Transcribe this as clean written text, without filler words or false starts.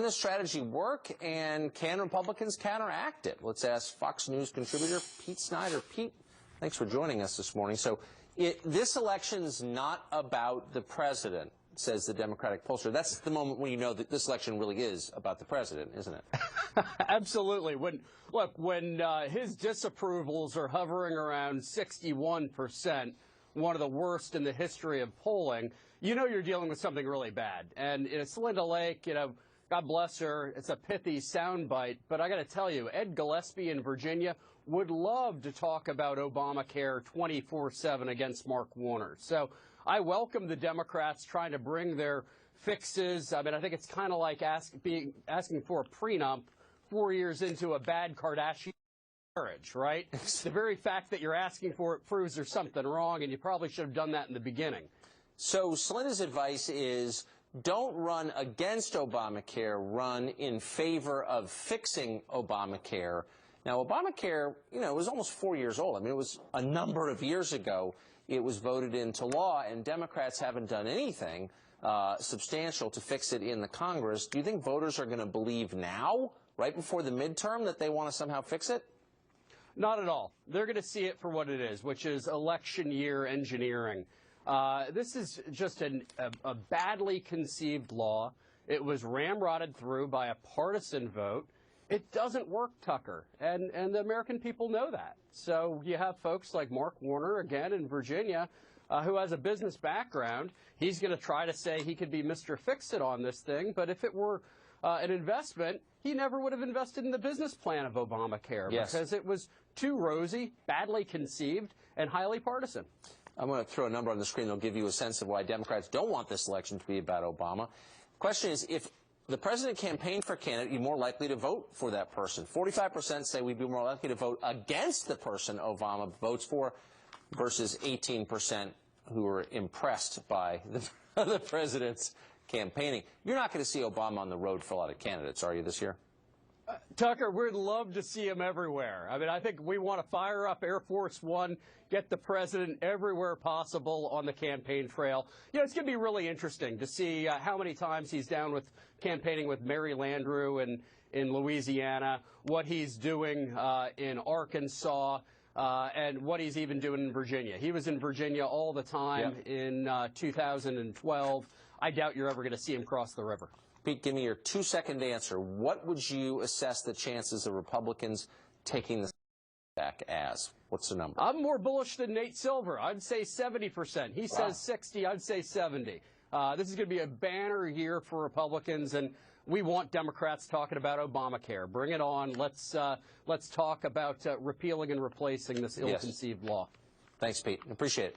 this strategy work, and can Republicans counteract it? Let's ask Fox News contributor Pete Snyder. Pete, thanks for joining us this morning. So this election is not about the president, says the Democratic pollster. That's the moment when you know that this election really is about the president, isn't it? Absolutely. When his disapprovals are hovering around 61%, one of the worst in the history of polling, you know you're dealing with something really bad. And Linda Lake, God bless her, it's a pithy soundbite, but I got to tell you, Ed Gillespie in Virginia would love to talk about Obamacare 24/7 against Mark Warner. So I welcome the Democrats trying to bring their fixes. I mean, I think it's kind of like asking for a prenup 4 years into a bad Kardashian marriage, right? The very fact that you're asking for it proves there's something wrong, and you probably should have done that in the beginning. So Slynn's advice is don't run against Obamacare, run in favor of fixing Obamacare. Now, Obamacare, it was almost 4 years old. I mean, it was a number of years ago it was voted into law, and Democrats haven't done anything substantial to fix it in the Congress. Do you think voters are going to believe now, right before the midterm, that they want to somehow fix it? Not at all. They're going to see it for what it is, which is election year engineering. This is just a badly conceived law. It was ramrodded through by a partisan vote. It doesn't work, Tucker, and the American people know that. So you have folks like Mark Warner, again, in Virginia, who has a business background. He's going to try to say he could be Mr. Fix-It on this thing, but if it were an investment, he never would have invested in the business plan of Obamacare because it was too rosy, badly conceived, and highly partisan. I'm going to throw a number on the screen that'll give you a sense of why Democrats don't want this election to be about Obama. The question is, if the president campaigned for a candidate, you're more likely to vote for that person. 45% say we'd be more likely to vote against the person Obama votes for versus 18% who are impressed by the president's campaigning. You're not going to see Obama on the road for a lot of candidates, are you, this year? Tucker, we'd love to see him everywhere. I mean, I think we want to fire up Air Force One, get the president everywhere possible on the campaign trail. It's going to be really interesting to see how many times he's down with campaigning with Mary Landrieu in Louisiana, what he's doing in Arkansas, and what he's even doing in Virginia. He was in Virginia all the time in 2012. I doubt you're ever going to see him cross the river. Pete, give me your 2-second answer. What would you assess the chances of Republicans taking the back as? What's the number? I'm more bullish than Nate Silver. I'd say 70%. He says 60. I'd say 70. This is going to be a banner year for Republicans, and we want Democrats talking about Obamacare. Bring it on. Let's talk about repealing and replacing this ill-conceived law. Thanks, Pete. Appreciate it.